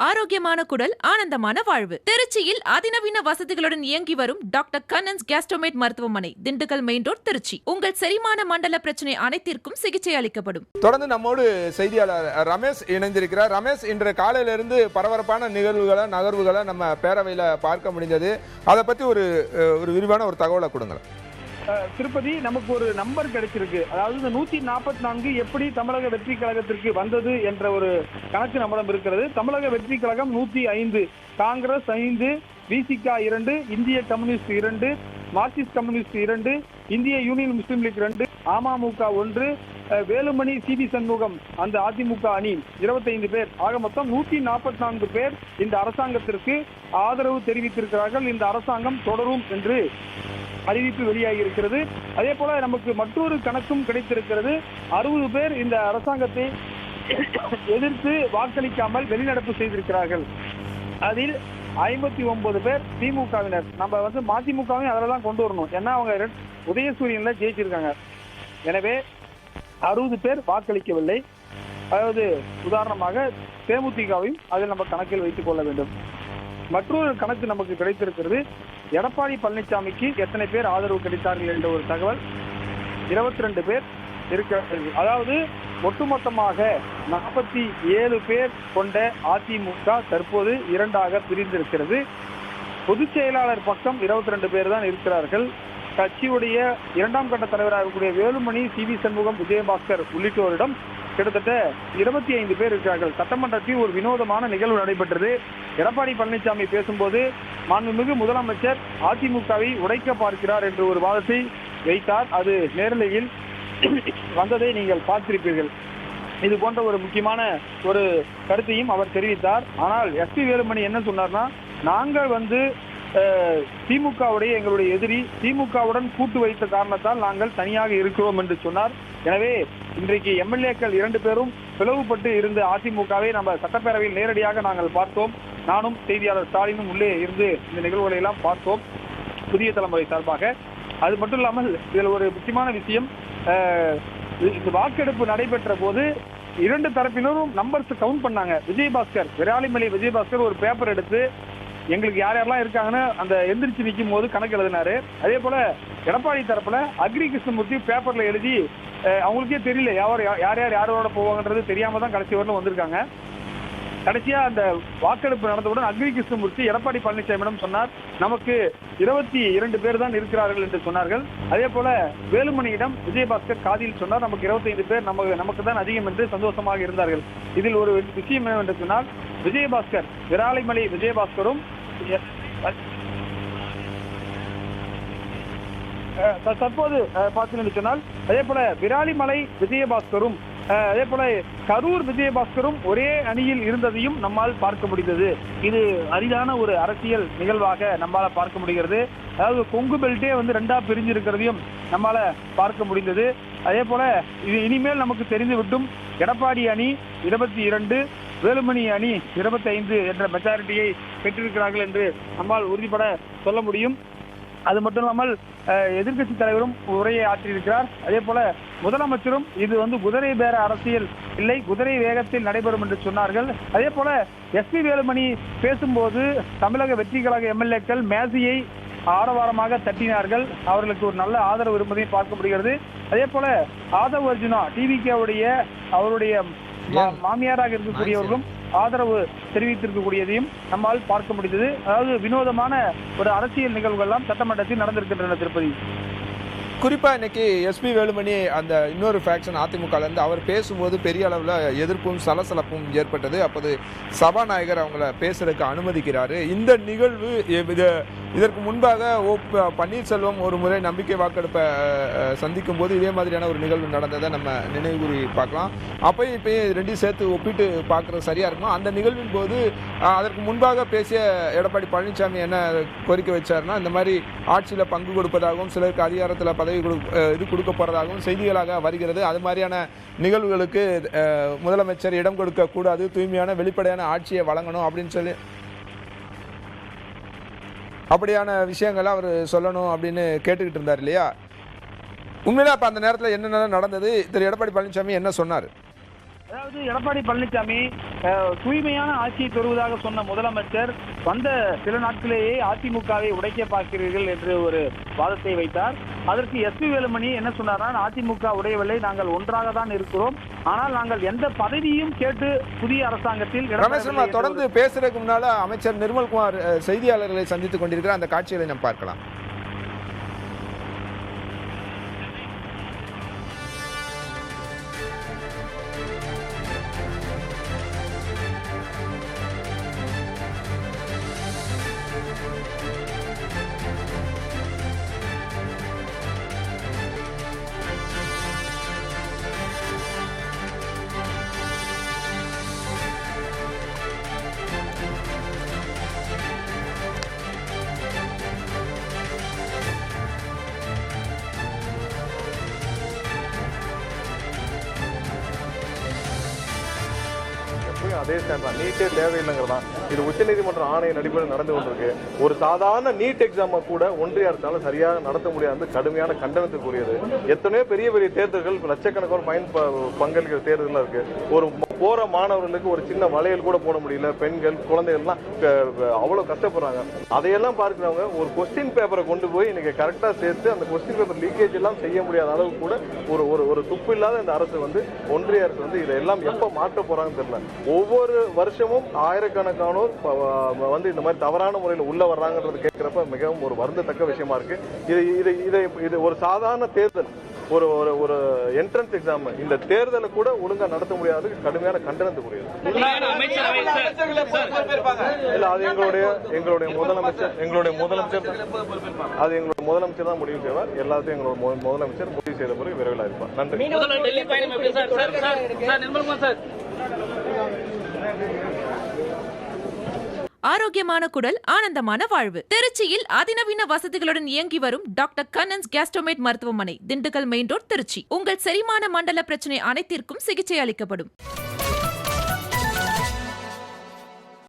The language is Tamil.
ஆரோக்கியமான குடல், ஆனந்தமான வாழ்வு. திருச்சியில் அதிநவீன வசதிகளுடன் இயங்கி வரும் டாக்டர் கண்ணன்ஸ் கேஸ்ட்ரோமேட் மருத்துவமனை, திண்டுக்கல் மெயின் ரோட், திருச்சி. உங்கள் செரிமான மண்டல பிரச்சனை அனைத்திற்கும் சிகிச்சை அளிக்கப்படும். தொடர்ந்து நம்மோடு செய்தியாளர் ரமேஷ் இணைந்திருக்கிறார். ரமேஷ், இன்று காலையிலிருந்து பரபரப்பான நிகழ்வுகளை நகர்வுகளை நம்ம பேரவையில் பார்க்க முடிந்தது. அதை பற்றி ஒரு விரிவான ஒரு தகவலை கொடுங்களேன். திருப்பதி, நமக்கு ஒரு நம்பர் கிடைச்சிருக்கு. அதாவது இந்த 144 எப்படி தமிழக வெற்றி கழகத்திற்கு வந்தது என்ற ஒரு கணக்கு நம்மிடம் இருக்கிறது. தமிழக வெற்றி கழகம் 105, காங்கிரஸ் 5, விசிகா 2, இந்திய கம்யூனிஸ்ட் 2, மார்க்சிஸ்ட் கம்யூனிஸ்ட் 2, இந்திய யூனியன் முஸ்லீம் லீக் 2, அமமுக 1, வேலுமணி, சிவி சண்முகம் அந்த அதிமுக அணி 25 பேர், ஆக மொத்தம் 144 பேர் இந்த அரசாங்கத்திற்கு ஆதரவு தெரிவித்திருக்கிறார்கள். இந்த அரசாங்கம் தொடரும் என்று அறிவிப்பு வெளியாகி இருக்கிறது. அதே போல நமக்கு மற்றொரு கணக்கும் கிடைத்திருக்கிறது. 60 பேர் இந்த அரசாங்கத்தை எதிர்த்து வாக்களிக்காமல் வெளிநடப்பு செய்திருக்கிறார்கள். அதில் 59 பேர் திமுகவினர். நம்ம மதிமுகவையும் அதில் தான் கொண்டு வரணும். ஏன்னா அவங்க உதயசூரியன்ல ஜெயிச்சிருக்காங்க. எனவே 60 பேர் வாக்களிக்கவில்லை. அதாவது உதாரணமாக தேமுதிகவையும் அதில் நம்ம கணக்கில் வைத்துக் கொள்ள வேண்டும். மற்றொரு கணக்கு நமக்கு கிடைத்திருக்கிறது. எடப்பாடி பழனிசாமிக்கு எத்தனை பேர் ஆதரவு கிடைத்தார்கள் என்ற ஒரு தகவல். 22 பேர் இருக்கிறார்கள். அதாவது ஒட்டுமொத்தமாக 47 பேர் கொண்ட அதிமுக தற்போது 2ஆக பிரிந்திருக்கிறது. பொதுச் செயலாளர் பக்கம் 22 பேர் தான் இருக்கிறார்கள். கட்சியுடைய 2ஆம் கட்ட தலைவராக இருக்கக்கூடிய வேலுமணி, சிவி சண்முகம், விஜயபாஸ்கர் உள்ளிட்டோரிடம் கிட்டத்தட்ட 25 பேர் இருக்கிறார்கள். சட்டமன்றத்தில் ஒரு வினோதமான நிகழ்வு நடைபெற்றது. எடப்பாடி பழனிசாமி பேசும்போது மாண்புமிகு முதலமைச்சர் அதிமுகவை உடைக்க பார்க்கிறார் என்று ஒரு வாதத்தை வைத்தார். அது நேரலையில் வந்ததை நீங்கள் பார்த்திருப்பீர்கள். இது போன்ற ஒரு முக்கியமான ஒரு கருத்தையும் அவர் தெரிவித்தார். ஆனால் எஸ்பி வேலுமணி என்ன சொன்னார்னா, நாங்கள் திமுகவுடைய எங்களுடைய எதிரி, திமுகவுடன் கூட்டு வைத்த காரணத்தால் நாங்கள் தனியாக இருக்கிறோம் என்று சொன்னார். எனவே இன்றைக்கு எம்எல்ஏக்கள் 2 பேரும் பிளவுபட்டு இருந்த அதிமுகவை நம்ம சட்டப்பேரவையில் நேரடியாக நாங்கள் பார்த்தோம். நானும் செய்தியாளர் ஸ்டாலினும் உள்ளே இருந்து இந்த நிகழ்வுகளை எல்லாம் பார்த்தோம், புதிய தலைமுறை சார்பாக. அது மட்டும் இல்லாமல் இதில் ஒரு முக்கியமான விஷயம், இந்த வாக்கெடுப்பு நடைபெற்ற போது 2 தரப்பினரும் நம்பர்ஸ் கவுண்ட் பண்ணாங்க. விஜயபாஸ்கர், விராலிமலை விஜயபாஸ்கர் ஒரு பேப்பர் எடுத்து எங்களுக்கு யார் யாரெல்லாம் இருக்காங்கன்னு அந்த எந்திரிச்சு நிற்கும் போது கணக்கு எழுதினாரு. அதே போல எடப்பாடி தரப்புல அக்ரி கிருஷ்ணமூர்த்தி பேப்பர்ல எழுதி அவங்களுக்கே தெரியல யார் யாரோட போவாங்கன்றது தெரியாம தான் கடைசி வரலும் வந்திருக்காங்க. கடைசியா அந்த வாக்கெடுப்பு நடந்தவுடன் அக்ரி கிருஷ்ணமூர்த்தி எடப்பாடி பழனிசாமியிடம் சொன்னார், நமக்கு 22 பேர் தான் இருக்கிறார்கள் என்று சொன்னார்கள். அதே போல வேலுமணியிடம் விஜயபாஸ்கர் காதில் சொன்னார், நமக்கு 25 பேர் நமக்கு தான் அதிகம் என்று சந்தோஷமாக இருந்தார்கள். இதில் ஒரு விஷயம் என்னவென்று சொன்னால், விஜயபாஸ்கர், விராலிமலை விஜயபாஸ்கரும் தற்போது பார்த்தீங்கன்னு சொன்னால், அதே போல விராலிமலை விஜயபாஸ்கரும் அதே போல கரூர் விஜயபாஸ்கரும் ஒரே அணியில் இருந்ததையும் நம்மால் பார்க்க முடிந்தது. இது அரிதான ஒரு அரசியல் நிகழ்வாக நம்மால பார்க்க முடிகிறது. அதாவது கொங்கு பெல்ட்டே 2ஆ பிரிஞ்சு இருக்கிறதையும் நம்மால பார்க்க முடிந்தது. அதே போல இது இனிமேல் நமக்கு தெரிந்து விட்டும் எடப்பாடி அணி 22, வேலுமணி அணி 25 என்ற மெஜாரிட்டியை பெற்றிருக்கிறார்கள் என்று நம்மால் உறுதிபட சொல்ல முடியும். அது மட்டும் இல்லாமல் எதிர்கட்சி தலைவரும் உரையை ஆற்றியிருக்கிறார். அதே போல முதலமைச்சரும் இது குதிரை பேர அரசியல் இல்லை, குதிரை வேகத்தில் நடைபெறும் என்று சொன்னார்கள். அதே போல எஸ்பி வேலுமணி பேசும்போது தமிழக வெற்றி கழக எம்எல்ஏக்கள் மேசையை ஆரவாரமாக தட்டினார்கள். அவர்களுக்கு ஒரு நல்ல ஆதரவு இருப்பதையும் பார்க்க முடிகிறது. அதே போல ஆதவ் அர்ஜுனா, டிவிகேவுடைய அவருடைய மாமியாராக இருக்கக்கூடியவர்களும் ஆதரவு தெரிவித்திருக்கக்கூடியதையும் நம்மால் பார்க்க முடிந்தது. அதாவது வினோதமான ஒரு அரசியல் நிகழ்வுகள் எல்லாம் சட்டமன்றத்தில் நடந்திருக்கின்றன. திருப்பதி, குறிப்பா இன்னைக்கு எஸ்பி வேலுமணி அந்த இன்னொரு ஃபேக்ஷன் அதிமுகல இருந்து அவர் பேசும்போது பெரிய அளவில் எதிர்ப்பும் சலசலப்பும் ஏற்பட்டது. அப்போது சபாநாயகர் அவங்கள பேசுறதுக்கு அனுமதிக்கிறாரு. இந்த நிகழ்வு இதற்கு முன்பாக பன்னீர்செல்வம் ஒரு முறை நம்பிக்கை வாக்கெடுப்பை சந்திக்கும் போது இதே மாதிரியான ஒரு நிகழ்வு நடந்ததை நம்ம நினைவுகூறி பார்க்கலாம். அப்பயும் இப்பயும் ரெண்டையும் சேர்த்து ஒப்பிட்டு பார்க்குறது சரியா இருக்கும். அந்த நிகழ்வின் போது அதற்கு முன்பாக பேசிய எடப்பாடி பழனிசாமி என்ன கோரிக்கை வச்சாருன்னா, இந்த மாதிரி ஆட்சியில் பங்கு கொடுப்பதாகவும் சிலருக்கு அதிகாரத்தில் பதவி கொடுக்க போறதாகவும் செய்திகளாக வருகிறது. அது மாதிரியான நிகழ்வுகளுக்கு முதலமைச்சர் இடம் கொடுக்க கூடாது, தூய்மையான வெளிப்படையான ஆட்சியை வழங்கணும் அப்படின்னு சொல்லி அப்படியான விஷயங்களை அவர் சொல்லணும் அப்படின்னு கேட்டுக்கிட்டு இருந்தார் இல்லையா? உண்மையில அப்ப அந்த நேரத்தில் என்னென்ன நடந்தது, திரு எடப்பாடி பழனிசாமி என்ன சொன்னார்? அதாவது எடப்பாடி பழனிசாமி தூய்மையான ஆட்சியை பெறுவதாக சொன்ன முதலமைச்சர் வந்த சில நாட்களிலேயே அதிமுகவை உடைக்க பார்க்கிறீர்கள் என்று ஒரு வாதத்தை வைத்தார். அதற்கு எஸ்பி வேலுமணி என்ன சொன்னார்? அதிமுக உடையவில்லை, நாங்கள் ஒன்றாக தான் இருக்கிறோம், ஆனால் நாங்கள் எந்த பதவியும் கேட்டு புதிய அரசாங்கத்தில் தொடர்ந்து பேசுறதுக்கு முன்னால அமைச்சர் நிர்மல்குமார் செய்தியாளர்களை சந்தித்துக் கொண்டிருக்கிற அந்த காட்சிகளை நாம் பார்க்கலாம். அதே ஸ்டாண்ட் தான், நீட்டே தேவையில்லைங்கிறதான். இது உச்சநீதிமன்ற ஆணையின் அடிப்படையில் நடந்து கொண்டிருக்கு. ஒரு சாதாரண நீட் எக்ஸாமை கூட ஒன்றிய அரசால சரியாக நடத்த முடியாது, கடுமையான கண்டனத்துக்குரியது. எத்தனையோ பெரிய பெரிய தேர்தல்கள், லட்சக்கணக்கான பங்களிக்கிற தேர்தல் இருக்கு. ஒரு போற மாணவர்களுக்கு ஒரு சின்ன வளையல் கூட போட முடியல, பெண்கள் குழந்தைகள்லாம் அவ்வளவு கஷ்டப்படுறாங்க. அதையெல்லாம் பார்க்கிறவங்க ஒரு கொஸ்டின் பேப்பரை கொண்டு போய் இன்னைக்கு கரெக்டா சேர்த்து அந்த கொஸ்டின் பேப்பர் லீக்கேஜ் எல்லாம் செய்ய முடியாத அளவுக்கு கூட ஒரு துப்பு இல்லாத இந்த அரசு ஒன்றிய அரசு இதெல்லாம் எப்ப மாற்ற போறாங்கன்னு தெரியல. ஒவ்வொரு வருஷமும் ஆயிரக்கணக்கானோர் இந்த மாதிரி தவறான முறையில் உள்ள வர்றாங்கன்றது கேட்கிறப்ப மிகவும் ஒரு வருந்தத்தக்க விஷயமா இருக்கு. இது ஒரு சாதாரண தேர்தல், ஒரு என்ட்ரன்ஸ் எக்ஸாம், இந்த தேர்தலை கூட ஒழுங்கா நடத்த முடியாது, கடுமையான கண்டனத்துக்குரியது. இல்ல, அது எங்களுடைய முதலமைச்சர் தான் முடிவு செய்வார். எல்லாத்தையும் எங்களோட முதலமைச்சர் முடிவு செய்த பிறகு விரைவில் இருப்பார். நன்றி. ஆரோக்கியமான குடல், ஆனந்தமான வாழ்வு. திருச்சியில் அதிநவீன வசதிகளுடன் இயங்கி வரும் டாக்டர் கண்ணன்ஸ் கேஸ்ட்ரோமேட் மருத்துவமனை, திண்டுக்கல் மெயின் ரோட், திருச்சி. உங்கள் செரிமான மண்டல பிரச்சனை அனைத்திற்கும் சிகிச்சை அளிக்கப்படும்.